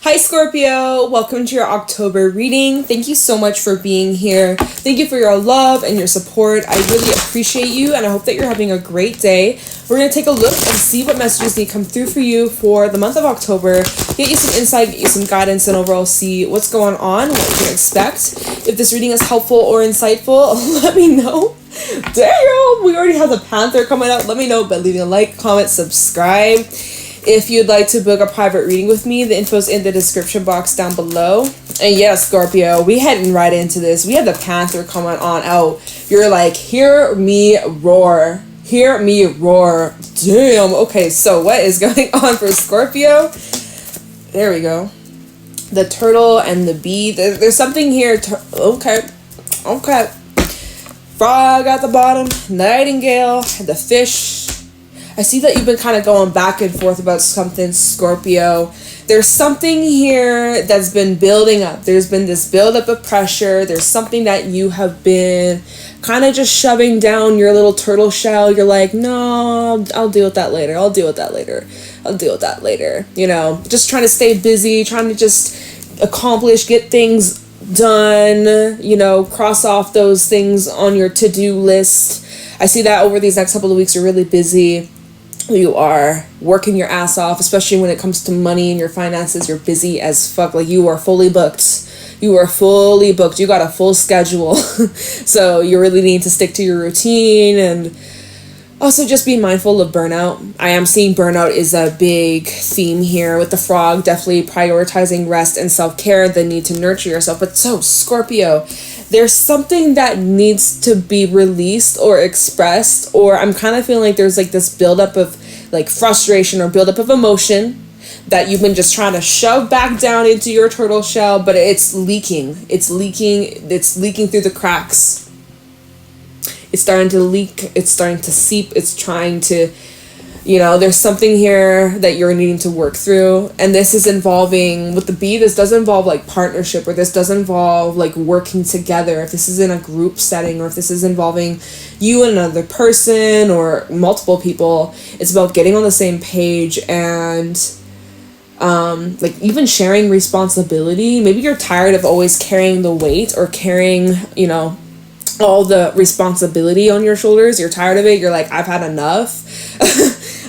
Hi Scorpio, welcome to your October reading. Thank you so much for being here. Thank you for your love and your support. I really appreciate you and I hope that you're having a great day. We're going to take a look and see what messages need to come through for you for the month of October. Get you some insight, get you some guidance, and overall see what's going on, what you can expect. If this reading is helpful or insightful, let me know. Damn, we already have the Panther coming out. Let me know by leaving a like, comment, subscribe. If you'd like to book a private reading with me, the info's in the description box down below. And yeah, Scorpio, we heading right into this. We have the Panther coming on out. You're like, hear me roar. Hear me roar. Damn. Okay, so what is going on for Scorpio? There we go. The turtle and the bee. There's something here. Okay. Frog at the bottom. Nightingale. The fish. I see that you've been kind of going back and forth about something, Scorpio. There's something here that's been building up. There's been this buildup of pressure. There's something that you have been kind of just shoving down your little turtle shell. You're like, no, I'll deal with that later. You know, just trying to stay busy, trying to just accomplish, get things done, you know, cross off those things on your to-do list. I see that over these next couple of weeks, you're really busy. You are working your ass off, especially when it comes to money and your finances. You're busy as fuck. Like, you are fully booked. You got a full schedule. So you really need to stick to your routine and also just be mindful of burnout. I am seeing burnout is a big theme here with the frog. Definitely prioritizing rest and self-care, the need to nurture yourself. But so, Scorpio, there's something that needs to be released or expressed, or I'm kind of feeling like there's like this buildup of like frustration or buildup of emotion that you've been just trying to shove back down into your turtle shell, but it's leaking through the cracks. It's starting to leak, it's starting to seep, it's trying to, you know, there's something here that you're needing to work through. And this is involving, with the bee, this does involve like partnership, or this does involve like working together. If this is in a group setting, or if this is involving you and another person or multiple people, it's about getting on the same page and like even sharing responsibility. Maybe you're tired of always carrying the weight or carrying, you know, all the responsibility on your shoulders. You're tired of it. You're like, I've had enough.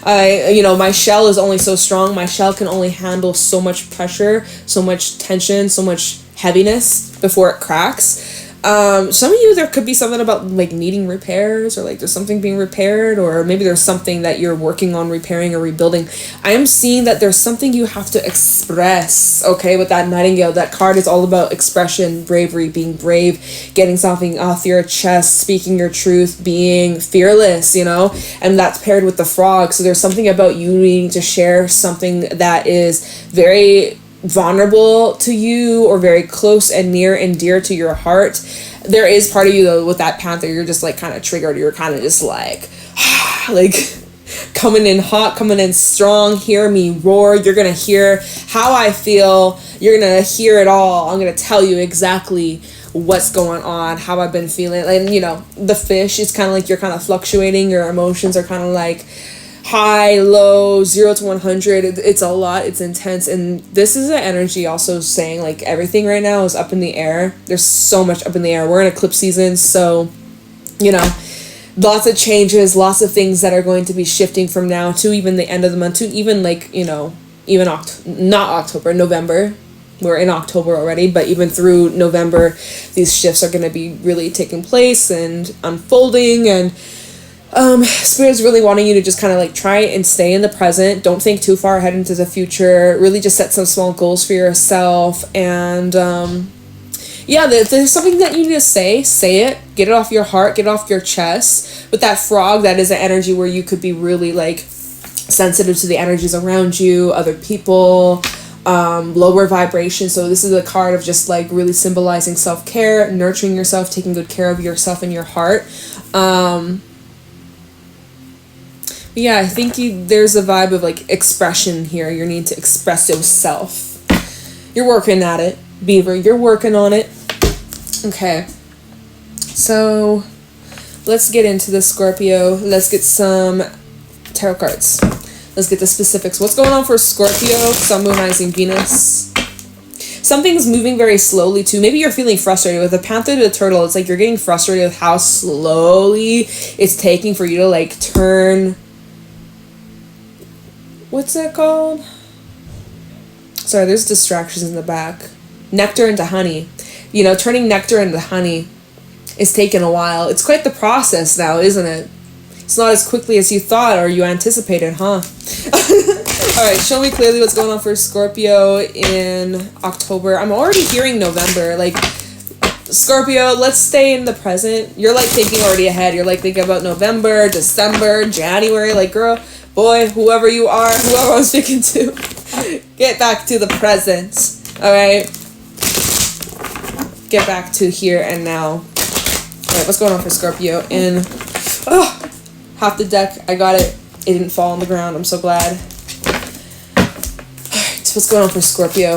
My shell is only so strong. My shell can only handle so much pressure, so much tension, so much heaviness before it cracks. Some of you, there could be something about like needing repairs, or like there's something being repaired, or maybe there's something that you're working on repairing or rebuilding. I am seeing that there's something you have to express, okay, with that Nightingale. That card is all about expression, bravery, being brave, getting something off your chest, speaking your truth, being fearless, you know, and that's paired with the frog. So there's something about you needing to share something that is very vulnerable to you, or very close and near and dear to your heart. There is part of you though with that Panther, you're just like kind of triggered. You're kind of just like like coming in hot, coming in strong. Hear me roar. You're gonna hear how I feel. You're gonna hear it all. I'm gonna tell you exactly what's going on, how I've been feeling. And you know, the fish is kind of like you're kind of fluctuating. Your emotions are kind of like high, low, 0 to 100. It's a lot. It's intense. And this is an energy also saying like everything right now is up in the air. There's so much up in the air. We're in eclipse season. So, you know, lots of changes, lots of things that are going to be shifting from now to even the end of the month, to even like, you know, even not October, November. We're in October already, but even through November, these shifts are going to be really taking place and unfolding. And Spirit's really wanting you to just kind of like try and stay in the present. Don't think too far ahead into the future. Really just set some small goals for yourself. And yeah, there's something that you need to say it, get it off your heart, get it off your chest. With that frog, that is an energy where you could be really like sensitive to the energies around you, other people, lower vibration. So this is a card of just like really symbolizing self-care, nurturing yourself, taking good care of yourself and your heart. Yeah, I think there's a vibe of like expression here. You need to express yourself. You're working at it, Beaver. You're working on it. Okay. So let's get into the Scorpio. Let's get some tarot cards. Let's get the specifics. What's going on for Scorpio, Sun, Moon, Rising, Venus? Something's moving very slowly too. Maybe you're feeling frustrated with the panther to the turtle. It's like you're getting frustrated with how slowly it's taking for you to like turn, what's that called? Sorry, there's distractions in the back. Nectar into honey. You know, turning nectar into honey is taking a while. It's quite the process now, isn't it? It's not as quickly as you thought or you anticipated, huh? Alright, show me clearly what's going on for Scorpio in October. I'm already hearing November. Like, Scorpio, let's stay in the present. You're like thinking already ahead. You're like thinking about November, December, January. Like, girl, boy, whoever you are, whoever I'm speaking to, get back to the present. Alright? Get back to here and now. Alright, what's going on for Scorpio in... Oh, half the deck. I got it. It didn't fall on the ground. I'm so glad. Alright, what's going on for Scorpio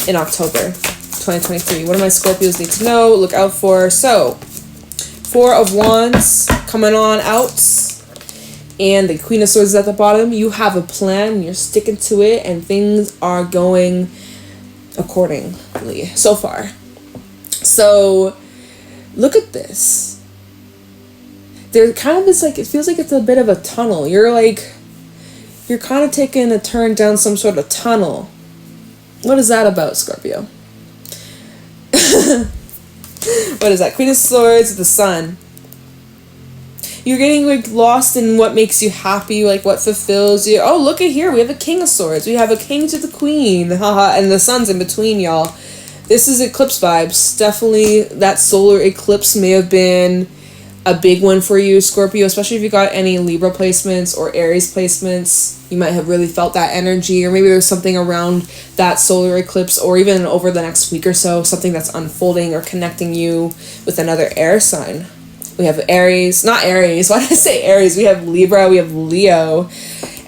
in October 2023? What do my Scorpios need to know? Look out for. So, 4 of Wands coming on out. And the Queen of Swords is at the bottom. You have a plan. You're sticking to it. And things are going accordingly so far. So, look at this. There's kind of this, like, it feels like it's a bit of a tunnel. You're kind of taking a turn down some sort of tunnel. What is that about, Scorpio? What is that? Queen of Swords, the Sun. You're getting, like, lost in what makes you happy, like, what fulfills you. Oh, look at here. We have a King of Swords. We have a King to the Queen. Haha, and the Sun's in between, y'all. This is eclipse vibes. Definitely that solar eclipse may have been a big one for you, Scorpio, especially if you got any Libra placements or Aries placements. You might have really felt that energy, or maybe there's something around that solar eclipse, or even over the next week or so, something that's unfolding or connecting you with another air sign. We have Aries, not Aries, why did I say Aries? We have Libra, we have Leo,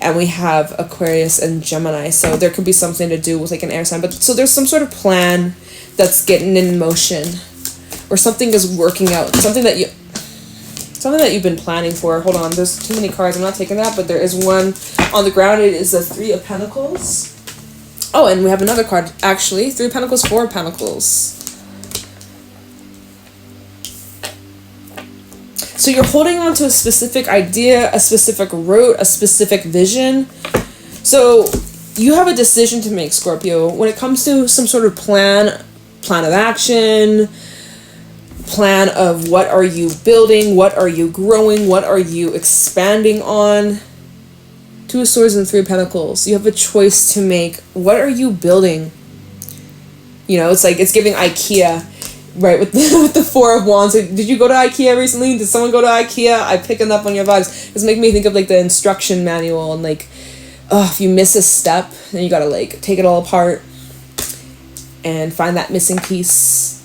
and we have Aquarius and Gemini. So there could be something to do with like an air sign. But so there's some sort of plan that's getting in motion, or something is working out, something that you've been planning for. Hold on, there's too many cards. I'm not taking that, but there is one on the ground. It is the 3 of Pentacles. Oh, and we have another card, actually. 3 of Pentacles, 4 of Pentacles. So you're holding on to a specific idea, a specific route, a specific vision. So you have a decision to make, Scorpio. When it comes to some sort of plan of action, plan of what are you building, what are you growing, what are you expanding on. 2 of Swords and 3 of Pentacles. You have a choice to make. What are you building? You know, it's like, it's giving IKEA, right, with the 4 of Wands. Did you go to IKEA recently? Did someone go to IKEA? I'm picking up on your vibes. It's making me think of like the instruction manual, and like, oh, if you miss a step, then you gotta like take it all apart and find that missing piece.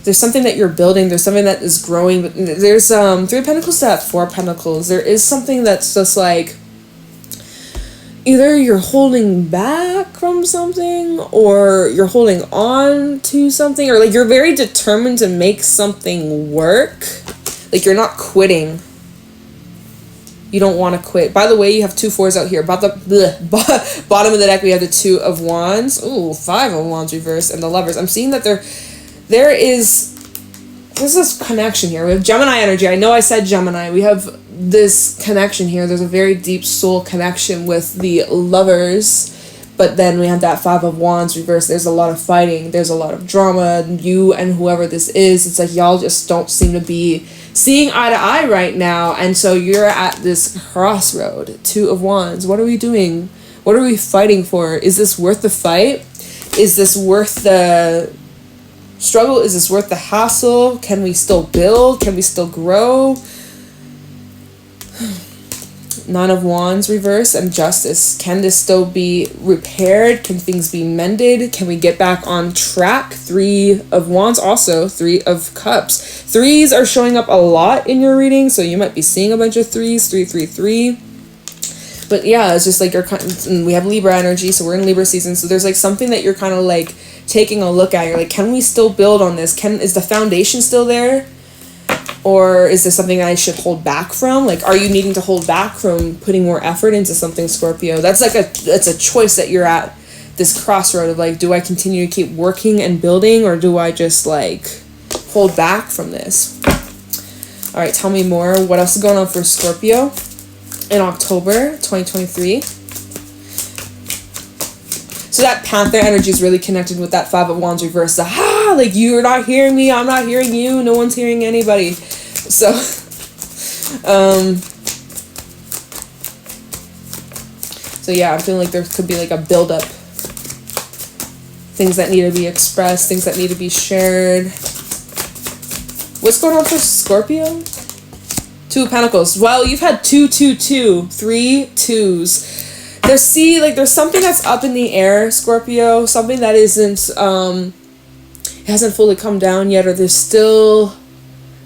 There's something that you're building. There's something that is growing. But there's 3 of Pentacles to that 4 of Pentacles. There is something that's just like, either you're holding back from something, or you're holding on to something, or like you're very determined to make something work. Like you're not quitting. You don't want to quit. By the way, you have 2 4s out here. Bottom of the deck, we have the 2 of Wands. Ooh, 5 of Wands reversed, and the Lovers. I'm seeing that there's this connection here. We have Gemini energy. I know I said Gemini. We have this connection here. There's a very deep soul connection with the Lovers. But then we have that 5 of Wands reversed. There's a lot of fighting. There's a lot of drama. You and whoever this is, it's like y'all just don't seem to be seeing eye to eye right now. And so you're at this crossroad. 2 of Wands. What are we doing? What are we fighting for? Is this worth the fight? Is this worth the struggle? Is this worth the hassle? Can we still build? Can we still grow? 9 of Wands reverse and Justice. Can this still be repaired? Can things be mended? Can we get back on track? 3 of Wands, also 3 of Cups. 3s are showing up a lot in your reading, so you might be seeing a bunch of 3s. 3 3 3. But yeah, it's just like we have Libra energy, so we're in Libra season, so there's like something that you're kind of like taking a look at. You're like, can we still build on this? Is the foundation still there? Or is this something I should hold back from? Like, are you needing to hold back from putting more effort into something, Scorpio? That's a choice that you're at this crossroad of like, do I continue to keep working and building, or do I just like hold back from this? All right, tell me more. What else is going on for Scorpio in October 2023? So that Panther energy is really connected with that Five of Wands reverse. Like, you're not hearing me, I'm not hearing you, no one's hearing anybody. So, so yeah, I'm feeling like there could be like a buildup. Things that need to be expressed, things that need to be shared. What's going on for Scorpio? Two of Pentacles. Well, you've had 2, 2, 2, 3 2s. There's something that's up in the air, Scorpio. Something that isn't, it hasn't fully come down yet, or there's still,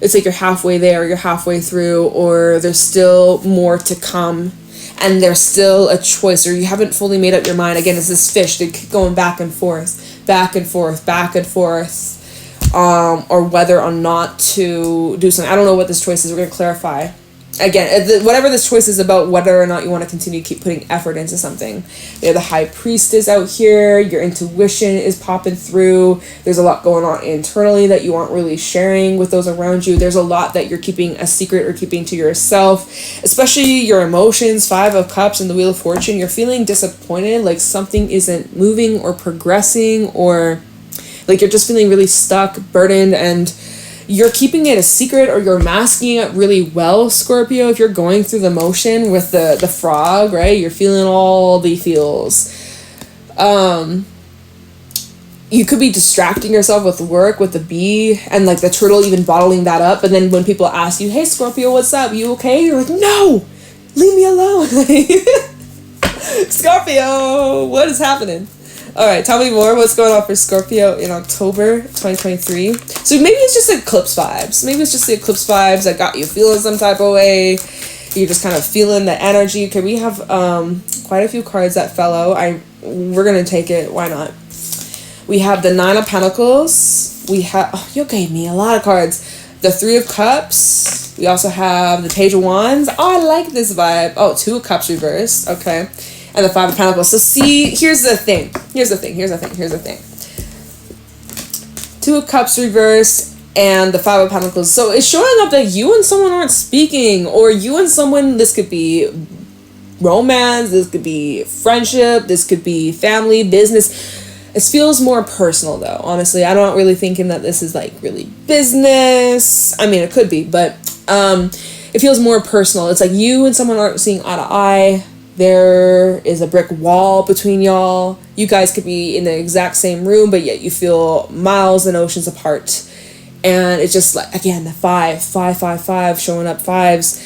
it's like you're halfway there, or you're halfway through, or there's still more to come, and there's still a choice, or you haven't fully made up your mind. Again, it's this fish. They keep going back and forth, back and forth, back and forth, or whether or not to do something. I don't know what this choice is. We're going to clarify. Again, whatever this choice is about, whether or not you want to continue to keep putting effort into something. You have the High Priestess out here. Your intuition is popping through. There's a lot going on internally that you aren't really sharing with those around you. There's a lot that you're keeping a secret or keeping to yourself, especially your emotions. 5 of Cups and the Wheel of Fortune. You're feeling disappointed, like something isn't moving or progressing, or like you're just feeling really stuck, burdened, and you're keeping it a secret, or you're masking it really well, Scorpio. If you're going through the motion with the frog, right? You're feeling all the feels. You could be distracting yourself with work, with the bee, and like the turtle even bottling that up. But then when people ask you, hey, Scorpio, what's up? You okay? You're like, no, leave me alone. Scorpio, what is happening? All right, tell me more. What's going on for Scorpio in October 2023? So maybe it's just eclipse vibes. Maybe it's just the eclipse vibes that got you feeling some type of way. You're just kind of feeling the energy. Okay, we have quite a few cards that fell out. We're going to take it. Why not? We have the 9 of Pentacles. We have... Oh, you gave me a lot of cards. The 3 of Cups. We also have the Page of Wands. Oh, I like this vibe. Oh, 2 of Cups reversed. Okay. And the 5 of Pentacles. So see, here's the thing. 2 of Cups reversed and the 5 of Pentacles. So it's showing up that you and someone aren't speaking, or you and someone, this could be romance, this could be friendship, this could be family, business. It feels more personal though, honestly. I'm not really thinking that this is like really business. I mean, it could be, but it feels more personal. It's like you and someone aren't seeing eye to eye. There is a brick wall between y'all. You guys could be in the exact same room, but yet you feel miles and oceans apart. And it's just like, again, the 5 showing up 5s.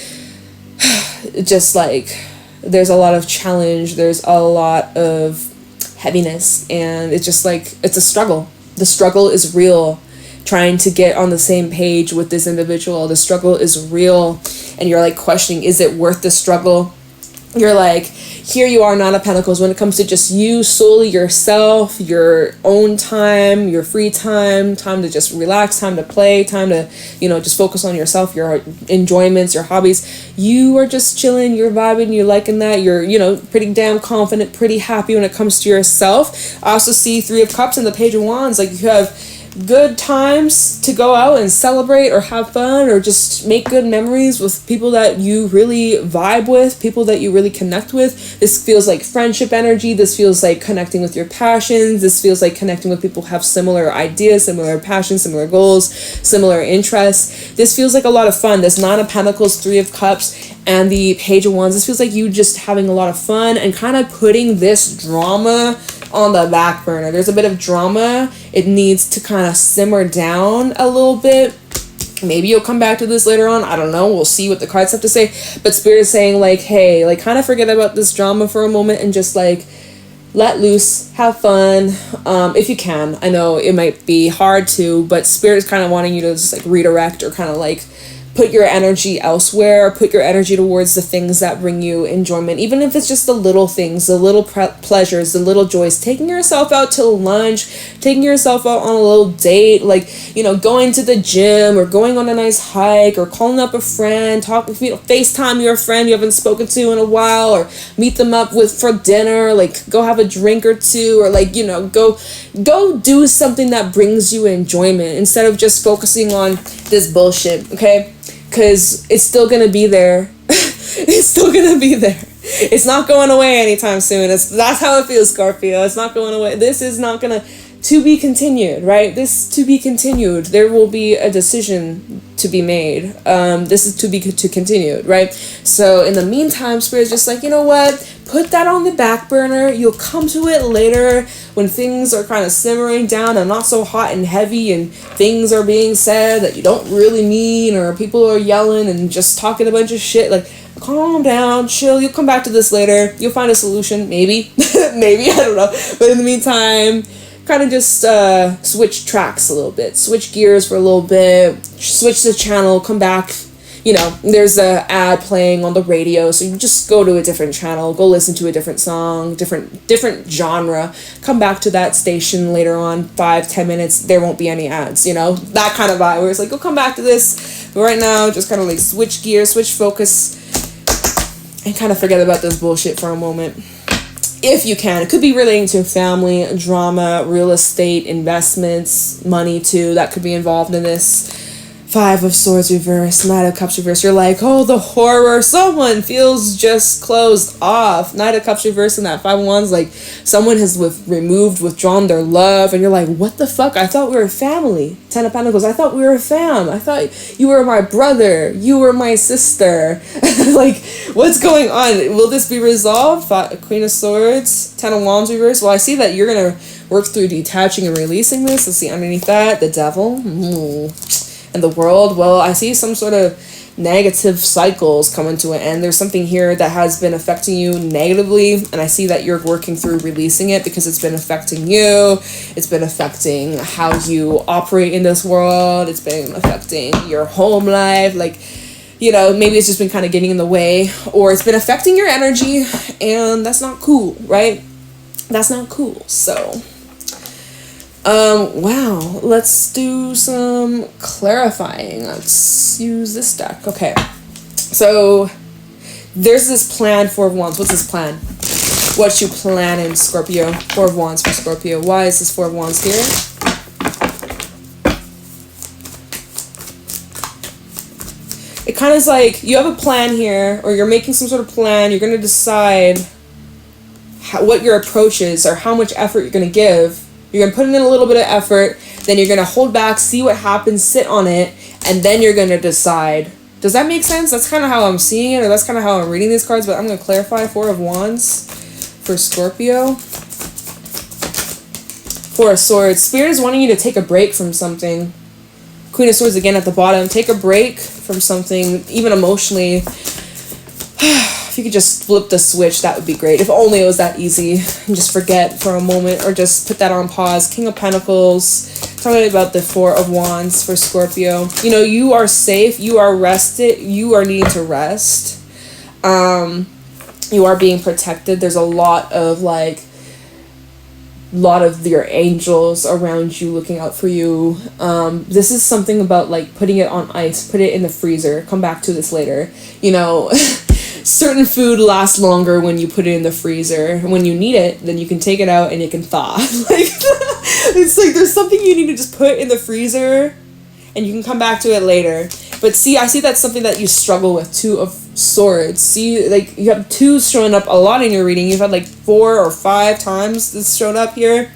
Just like, there's a lot of challenge. There's a lot of heaviness. And it's just like, it's a struggle. The struggle is real. Trying to get on the same page with this individual. The struggle is real. And you're like questioning, is it worth the struggle? You're like, here you are, 9 of Pentacles, when it comes to just you, solely yourself, your own time, your free time to just relax, time to play, time to, just focus on yourself, your enjoyments, your hobbies. You are just chilling, you're vibing, you're liking that, you're, pretty damn confident, pretty happy when it comes to yourself. I also see 3 of Cups and the Page of Wands, like you have good times to go out and celebrate or have fun or just make good memories with people that you really vibe with, people that you really connect with. This feels like friendship energy. This feels like connecting with your passions. This feels like connecting with people who have similar ideas, similar passions, similar goals, similar interests. This feels like a lot of fun. This 9 of Pentacles, 3 of Cups, and the Page of Wands. This feels like you just having a lot of fun and kind of putting this drama on the back burner. There's a bit of drama. It needs to kind of simmer down a little bit. Maybe you'll come back to this later on. I don't know. We'll see what the cards have to say. But Spirit is saying like, hey, like kind of forget about this drama for a moment and just like let loose, have fun, if you can. I know it might be hard to, but Spirit is kind of wanting you to just like redirect or kind of like put your energy elsewhere, put your energy towards the things that bring you enjoyment, even if it's just the little things, the little pleasures, the little joys, taking yourself out to lunch, taking yourself out on a little date, like, you know, going to the gym or going on a nice hike or calling up a friend, FaceTime your friend you haven't spoken to in a while, or meet them up for dinner, like go have a drink or two, or like, you know, go do something that brings you enjoyment instead of just focusing on this bullshit, okay? Because it's still gonna be there. It's still gonna be there. It's not going away anytime soon. That's how it feels, Scorpio. It's not going away. This is not gonna, to be continued, right? This to be continued. There will be a decision to be made. This is to continued, right? So in the meantime, Spirit's just like, you know what? Put that on the back burner. You'll come to it later when things are kind of simmering down and not so hot and heavy, and things are being said that you don't really mean, or people are yelling and just talking a bunch of shit. Like, calm down, chill. You'll come back to this later. You'll find a solution, maybe. Maybe, I don't know. But in the meantime, kind of just switch tracks a little bit, switch gears for a little bit, switch the channel, come back. You know, there's a ad playing on the radio, so you just go to a different channel, go listen to a different song, different genre, come back to that station later on, 5-10 minutes, there won't be any ads, you know, that kind of vibe where it's like, go come back to this, but right now just kind of like switch gears, switch focus, and kind of forget about this bullshit for a moment. If you can. It could be relating to family, drama, real estate, investments, money too, that could be involved in this. 5 of Swords reverse, Knight of Cups reverse. You're like, oh, the horror. Someone feels just closed off. Knight of Cups reverse and that 5 of Wands, like someone has withdrawn their love, and you're like, what the fuck? I thought we were family. 10 of Pentacles. I thought we were a fam. I thought you were my brother. You were my sister. Like, what's going on? Will this be resolved? Queen of Swords, 10 of Wands reverse. Well, I see that you're gonna work through detaching and releasing this. Let's see underneath that, the Devil. And the World. Well, I see some sort of negative cycles coming to an end. There's something here that has been affecting you negatively, and I see that you're working through releasing it because it's been affecting you. It's been affecting how you operate in this world. It's been affecting your home life. Like, you know, maybe it's just been kind of getting in the way, or it's been affecting your energy, and that's not cool, right? That's not cool. So wow, let's do some clarifying. Let's use this deck. Okay, so there's this plan, 4 of Wands. What's this plan? What you planning, Scorpio? 4 of Wands for Scorpio. Why is this 4 of Wands here? It kind of is like you have a plan here, or you're making some sort of plan. You're going to decide what your approach is, or how much effort you're going to give. You're going to put in a little bit of effort, then you're going to hold back, see what happens, sit on it, and then you're going to decide. Does that make sense? That's kind of how I'm seeing it, or that's kind of how I'm reading these cards, but I'm going to clarify. 4 of Wands for Scorpio. 4 of Swords. Spirit is wanting you to take a break from something. Queen of Swords again at the bottom. Take a break from something, even emotionally. If you could just flip the switch, that would be great. If only it was that easy. And just forget for a moment, or just put that on pause. King of Pentacles. Talking about the 4 of Wands for Scorpio. You know, you are safe. You are rested. You are needing to rest. You are being protected. There's a lot of your angels around you looking out for you. This is something about like putting it on ice, put it in the freezer, come back to this later. You know, certain food lasts longer when you put it in the freezer. When you need it, then you can take it out and it can thaw. Like, it's like there's something you need to just put in the freezer and you can come back to it later. But see, I see that's something that you struggle with. 2 of Swords. See, like, you have 2s showing up a lot in your reading. You've had like 4 or 5 times this showed up here.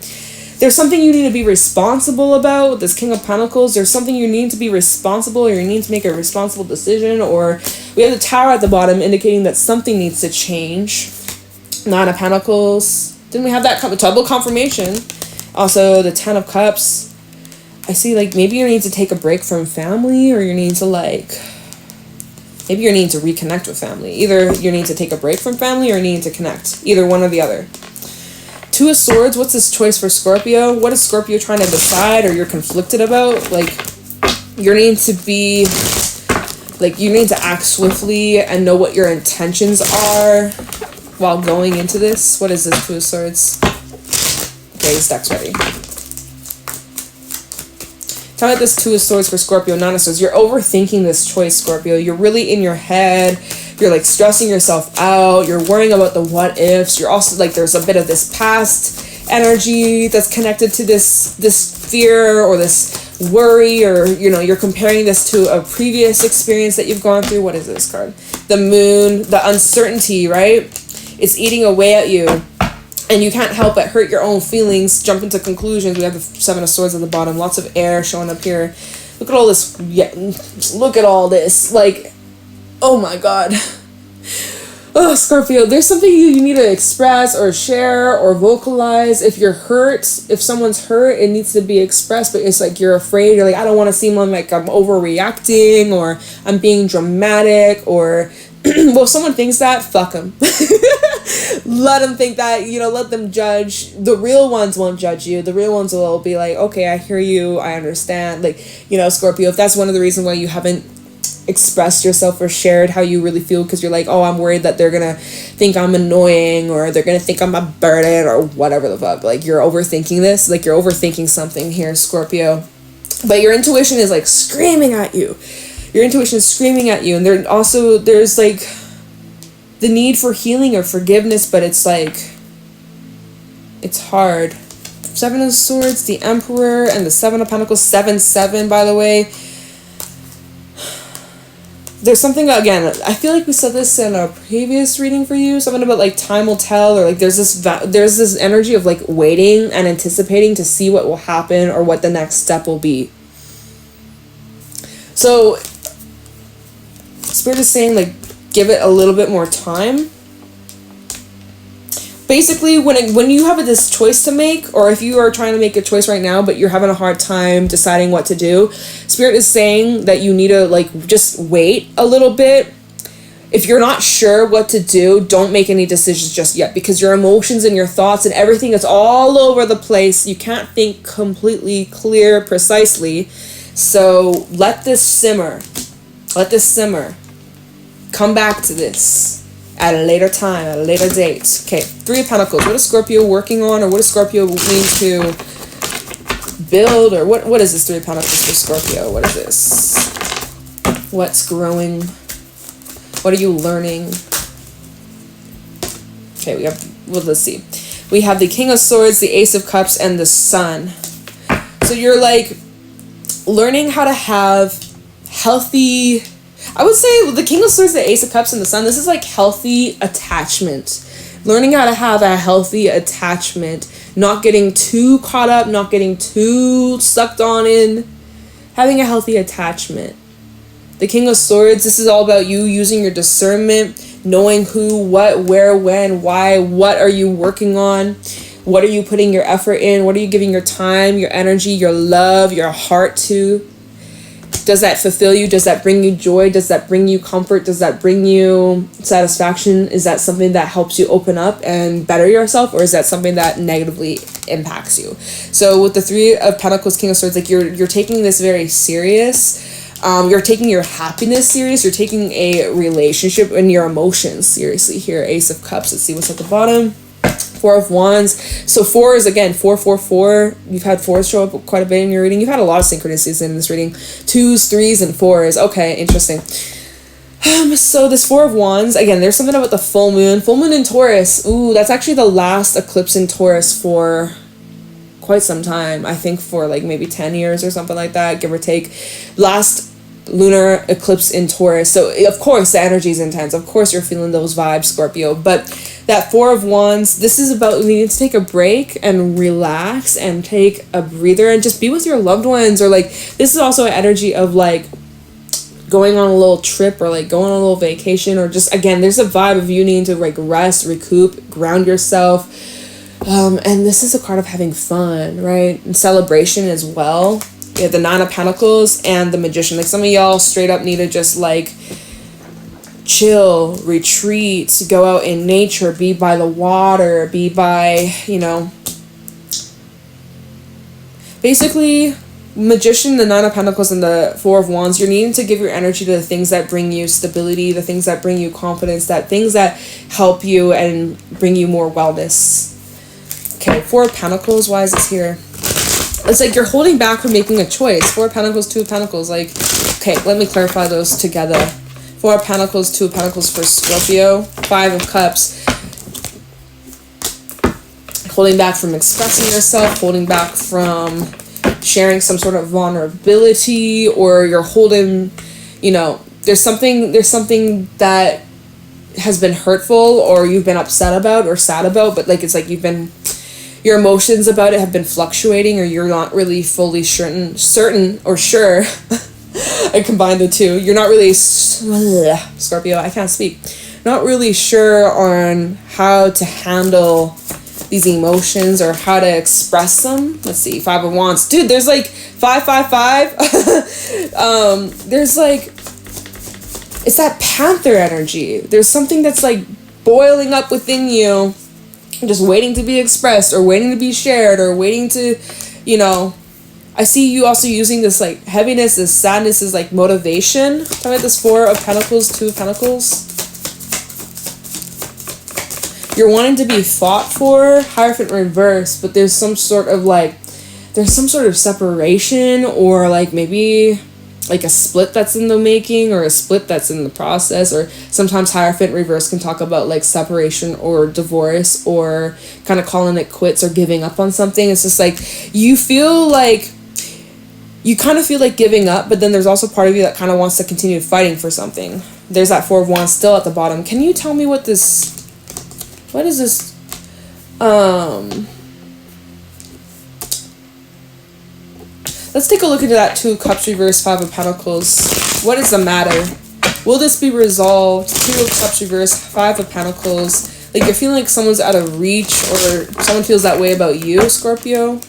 There's something you need to be responsible about with this King of Pentacles. There's something you need to be responsible, or you need to make a responsible decision. Or we have the Tower at the bottom indicating that something needs to change. 9 of Pentacles. Didn't we have that double confirmation? Also, the 10 of Cups. I see, like, maybe you need to take a break from family, or you need to, like, maybe you need to reconnect with family. Either you need to take a break from family, or you need to connect. Either one or the other. 2 of Swords. What's this choice for Scorpio? What is Scorpio trying to decide, or you're conflicted about? Like, you need to be Like, you need to act swiftly and know what your intentions are while going into this. What is this, Two of Swords? Okay, his deck's ready. Tell me about this Two of Swords for Scorpio, Nine of Swords. You're overthinking this choice, Scorpio. You're really in your head. You're like stressing yourself out. You're worrying about the what ifs. You're also like, there's a bit of this past energy that's connected to this fear or this worry, or you know, you're comparing this to a previous experience that you've gone through. What is this card? The Moon, the uncertainty, right? It's eating away at you. And you can't help but hurt your own feelings, jump into conclusions. We have the Seven of Swords at the bottom. Lots of air showing up here. Look at all this. Yeah, look at all this. Like, oh my God. Oh, Scorpio, there's something you need to express or share or vocalize. If you're hurt, if someone's hurt, it needs to be expressed. But it's like you're afraid. You're like, I don't want to seem like I'm overreacting or I'm being dramatic or... Well, if someone thinks that, fuck them. Let them think that, you know, let them judge. The real ones won't judge you. The real ones will be like, okay, I hear you, I understand. Like, you know, Scorpio, if that's one of the reasons why you haven't expressed yourself or shared how you really feel, because you're like, oh, I'm worried that they're gonna think I'm annoying or they're gonna think I'm a burden or whatever the fuck. Like, you're overthinking this. Like, you're overthinking something here, Scorpio. But your intuition is like screaming at you. Your intuition is screaming at you. And there's like the need for healing or forgiveness, but it's like, it's hard. Seven of Swords, the Emperor, and the Seven of Pentacles, 7-7, by the way. There's something, again, I feel like we said this in a previous reading for you, something about like time will tell, or like there's this energy of like waiting and anticipating to see what will happen or what the next step will be. So Spirit is saying, like, give it a little bit more time. Basically, when you have this choice to make, or if you are trying to make a choice right now, but you're having a hard time deciding what to do, Spirit is saying that you need to, like, just wait a little bit. If you're not sure what to do, don't make any decisions just yet, because your emotions and your thoughts and everything is all over the place. You can't think completely clear, precisely. So let this simmer. Let this simmer. Come back to this at a later time, at a later date. Okay, Three of Pentacles. What is Scorpio working on, or what does Scorpio need to build, or what is this Three of Pentacles for Scorpio? What is this? What's growing? What are you learning? Okay, let's see. We have the King of Swords, the Ace of Cups, and the Sun. So you're like learning how to have healthy, I would say the King of Swords, the Ace of Cups, and the Sun, this is like healthy attachment. Learning how to have a healthy attachment. Not getting too caught up, not getting too sucked on in. Having a healthy attachment. The King of Swords, this is all about you using your discernment, knowing who, what, where, when, why, what are you working on, what are you putting your effort in, what are you giving your time, your energy, your love, your heart to. Does that fulfill you? Does that bring you joy? Does that bring you comfort? Does that bring you satisfaction? Is that something that helps you open up and better yourself? Or is that something that negatively impacts you? So with the Three of Pentacles, King of Swords, like you're taking this very serious. You're taking your happiness serious. You're taking a relationship and your emotions seriously here. Ace of Cups. Let's see what's at the bottom. Four of Wands. So 4 is, again, 4. You've had 4s show up quite a bit in your reading. You've had a lot of synchronicities in this reading. 2s, 3s, and 4s. Okay, interesting. So this Four of Wands, again, there's something about the full moon. Full moon in Taurus. Ooh, that's actually the last eclipse in Taurus for quite some time. I think for like maybe 10 years or something like that, give or take. Last lunar eclipse in Taurus. So of course the energy is intense. Of course you're feeling those vibes, Scorpio. But that Four of Wands, this is about needing to take a break and relax and take a breather and just be with your loved ones. Or like, this is also an energy of like going on a little trip or like going on a little vacation, or just, again, there's a vibe of you needing to like rest, recoup, ground yourself. And this is a card of having fun, right? And celebration as well. You have the Nine of Pentacles and the Magician. Like, some of y'all straight up need to just like chill, retreat, go out in nature, be by the water, be by, you know, basically Magician, the Nine of Pentacles, and the Four of Wands, you're needing to give your energy to the things that bring you stability, the things that bring you confidence, that things that help you and bring you more wellness. Okay, Four of Pentacles, why is this here? It's like you're holding back from making a choice. Four of Pentacles, Two of Pentacles, like, okay, let me clarify those together. Four of Pentacles, Two of Pentacles for Scorpio, Five of Cups. Holding back from expressing yourself, holding back from sharing some sort of vulnerability, or you're holding, you know, there's something that has been hurtful or you've been upset about or sad about, but like it's like your emotions about it have been fluctuating, or you're not really fully certain or sure. I combined the two. You're not really Scorpio, I can't speak. Not really sure on how to handle these emotions or how to express them. Let's see, Five of Wands. Dude, there's like 555. There's like, it's that panther energy. There's something that's like boiling up within you, just waiting to be expressed or waiting to be shared or waiting to, you know, I see you also using this like heaviness, this sadness is like motivation. Tell me this Four of Pentacles, Two of Pentacles. You're wanting to be fought for, Hierophant reverse, but there's some sort of separation, or like maybe like a split that's in the making, or a split that's in the process, or sometimes Hierophant reverse can talk about like separation or divorce, or kind of calling it quits or giving up on something. It's just like you kind of feel like giving up, but then there's also part of you that kind of wants to continue fighting for something. There's that Four of Wands still at the bottom. Can you tell me what is this? Let's take a look into that Two of Cups reverse, Five of Pentacles. What is the matter? Will this be resolved? Two of Cups reverse, Five of Pentacles. Like you're feeling like someone's out of reach, or someone feels that way about you, Scorpio.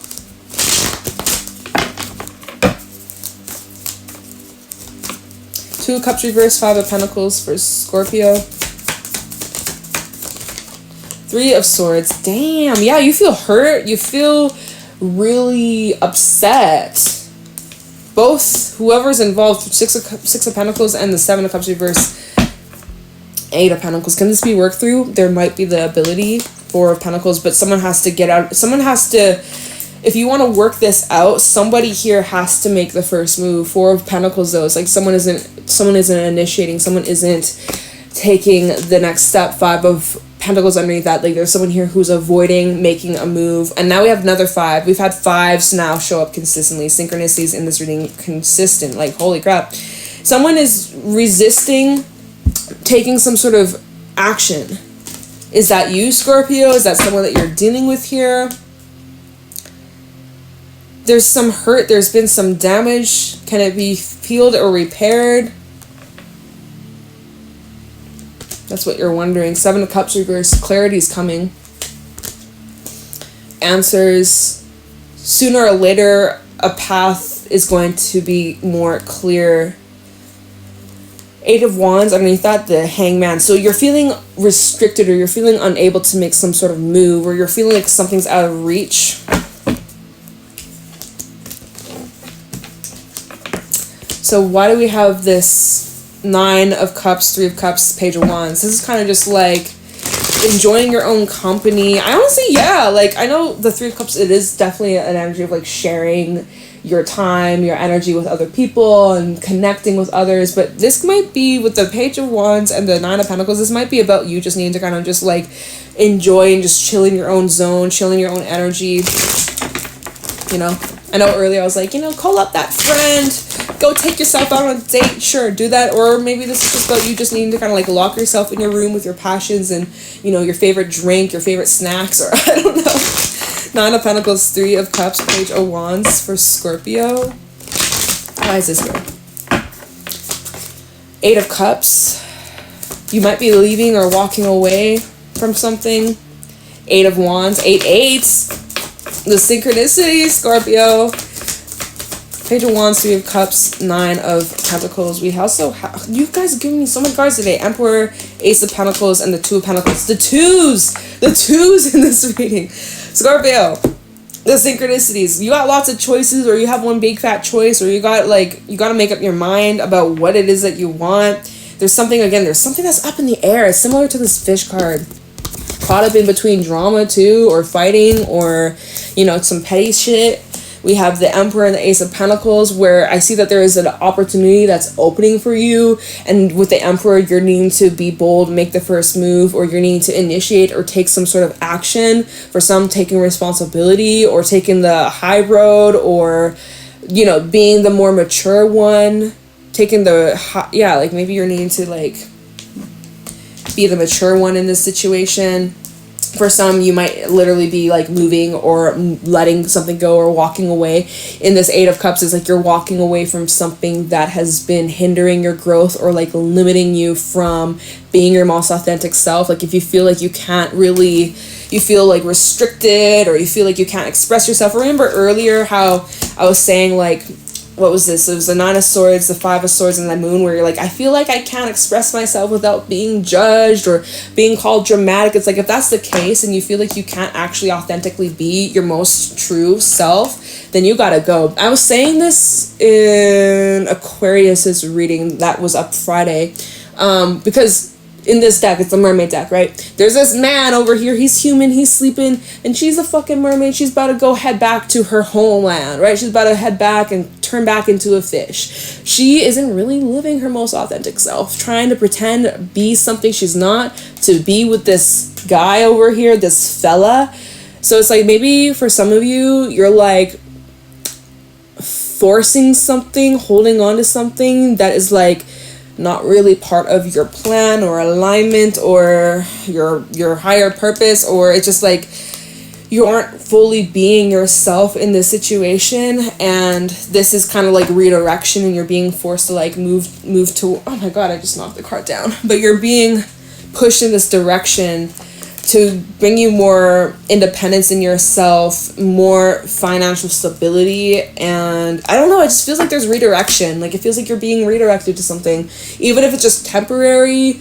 Two of Cups reverse, Five of Pentacles for Scorpio. Three of Swords. Damn, yeah, you feel hurt. You feel really upset. Both, whoever's involved, Six of Pentacles and the Seven of Cups reverse, Eight of Pentacles. Can this be worked through? There might be the ability. Four of Pentacles, but someone has to get out. Someone has to, if you want to work this out, somebody here has to make the first move. Four of Pentacles, though, it's like someone isn't initiating, someone isn't taking the next step. Five of Pentacles underneath that, like there's someone here who's avoiding making a move. And now we have another five. We've had fives now show up consistently. Synchronicities in this reading consistent. Like, holy crap. Someone is resisting taking some sort of action. Is that you, Scorpio? Is that someone that you're dealing with here? There's some hurt. There's been some damage. Can it be healed or repaired? That's what you're wondering. Seven of Cups reverse. Clarity's coming. Answers. Sooner or later, a path is going to be more clear. Eight of Wands underneath that, the Hangman. So you're feeling restricted, or you're feeling unable to make some sort of move, or you're feeling like something's out of reach. So why do we have this Nine of Cups, Three of Cups, Page of Wands? This is kind of just like enjoying your own company. I honestly, yeah, like I know the Three of Cups, it is definitely an energy of like sharing your time, your energy with other people and connecting with others. But this might be with the Page of Wands and the Nine of Pentacles, this might be about you just needing to kind of just like enjoy and just chill in your own zone, chill in your own energy. You know, I know earlier I was like, you know, call up that friend, go take yourself out on a date, sure, do that. Or maybe this is just about you just needing to kind of like lock yourself in your room with your passions and, you know, your favorite drink, your favorite snacks, or I don't know. Nine of Pentacles, Three of Cups, Page of Wands for Scorpio. Why is this here? Eight of Cups. You might be leaving or walking away from something. Eight of Wands, eight eights. The synchronicity, Scorpio. Page of Wands, Three of Cups, Nine of Pentacles. We also have, you guys are giving me so many cards today. Emperor, Ace of Pentacles, and the Two of Pentacles. The twos in this reading. Scorpio, The synchronicities. You got lots of choices, or you have one big fat choice, or you got to make up your mind about what it is that you want. There's something that's up in the air. It's similar to this fish card. Caught up in between drama too, or fighting, or, some petty shit. We have the Emperor and the Ace of Pentacles, where I see that there is an opportunity that's opening for you. And with the Emperor, you're needing to be bold, make the first move, or you're needing to initiate or take some sort of action. For some, taking responsibility, or taking the high road, or, being the more mature one. Taking maybe you're needing to, be the mature one in this situation. For some, you might literally be moving or letting something go or walking away. In this Eight of Cups, it's you're walking away from something that has been hindering your growth or limiting you from being your most authentic self. If you feel you can't really, you feel restricted, or you feel you can't express yourself. Remember earlier how I was saying what was this? It was the Nine of Swords, the Five of Swords, and the Moon, where you're I feel I can't express myself without being judged or being called dramatic. It's if that's the case and you feel you can't actually authentically be your most true self, then you gotta go. I was saying this in Aquarius's reading that was up Friday, because in this deck, it's the Mermaid deck, right? There's this man over here, he's human, he's sleeping, and she's a fucking mermaid. She's about to go head back to her homeland, right? She's about to head back and turn back into a fish. She isn't really living her most authentic self, trying to pretend be something she's not, to be with this guy over here, this fella. So it's maybe for some of you, you're forcing something, holding on to something that is not really part of your plan or alignment or your higher purpose, or it's just you aren't fully being yourself in this situation, and this is kind of redirection, and you're being forced to move to, oh my god, I just knocked the card down, but you're being pushed in this direction to bring you more independence in yourself, more financial stability, and I don't know, it just feels there's redirection. It feels you're being redirected to something, even if it's just temporary.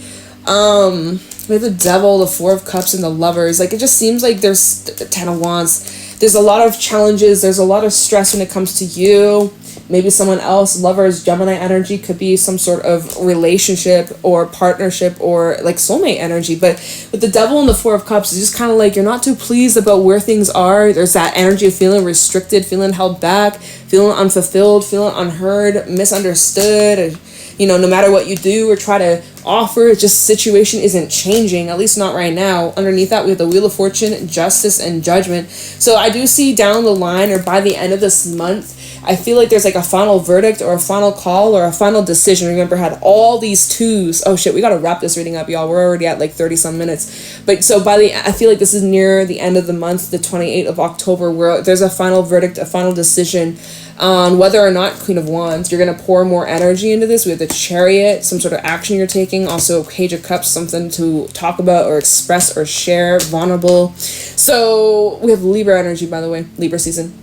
We have the Devil, the Four of Cups, and the Lovers. It just seems there's the Ten of Wands. There's a lot of challenges, there's a lot of stress when it comes to you. Maybe someone else. Lovers, Gemini energy, could be some sort of relationship or partnership or soulmate energy. But with the Devil and the Four of Cups, it's just kind of you're not too pleased about where things are. There's that energy of feeling restricted, feeling held back, feeling unfulfilled, feeling unheard, misunderstood. And, no matter what you do or try to offer, just situation isn't changing, at least not right now. Underneath that, we have the Wheel of Fortune, Justice, and Judgment. So I do see down the line, or by the end of this month, I feel there's a final verdict or a final call or a final decision. Remember, I had all these twos. Oh shit, we gotta wrap this reading up, y'all. We're already at 30 some minutes. But so I feel this is near the end of the month, the 28th of October, where there's a final verdict, a final decision on whether or not, Queen of Wands, you're going to pour more energy into this. We have the Chariot, some sort of action you're taking. Also, Page of Cups, something to talk about or express or share, vulnerable. So we have Libra energy, by the way, Libra season.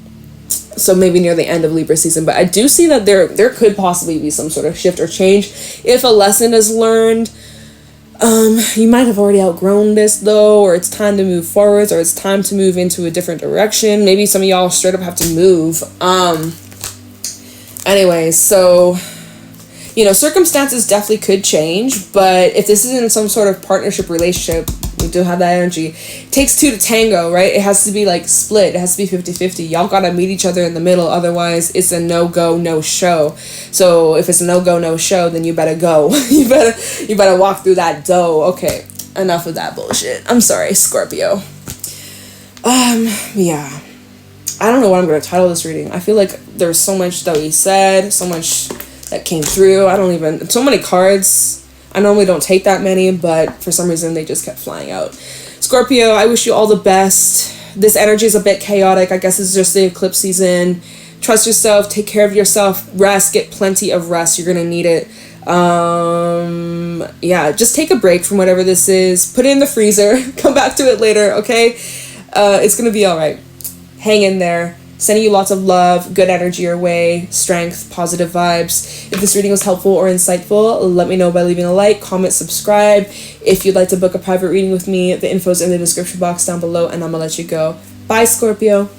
So maybe near the end of Libra season. But I do see that there could possibly be some sort of shift or change. If a lesson is learned, you might have already outgrown this though, or it's time to move forwards, or it's time to move into a different direction. Maybe some of y'all straight up have to move. Anyways, so, circumstances definitely could change, but if this isn't some sort of partnership relationship, we do have that energy. It takes two to tango, right? It has to be split. It has to be 50-50. Y'all gotta meet each other in the middle. Otherwise, it's a no-go, no-show. So if it's a no-go, no-show, then you better go. you better walk through that dough. Okay, enough of that bullshit. I'm sorry, Scorpio. Yeah. I don't know what I'm gonna title this reading. I feel there's so much that we said, so much that came through. So many cards. I normally don't take that many, but for some reason they just kept flying out. Scorpio, I wish you all the best. This energy is a bit chaotic. I guess it's just the eclipse season. Trust yourself, take care of yourself, rest, get plenty of rest. You're gonna need it. Yeah, just take a break from whatever this is. Put it in the freezer. Come back to it later, okay? It's gonna be all right. Hang in there. Sending you lots of love, good energy your way, strength, positive vibes. If this reading was helpful or insightful, let me know by leaving a like, comment, subscribe. If you'd like to book a private reading with me, the info's in the description box down below, and I'm gonna let you go. Bye, Scorpio.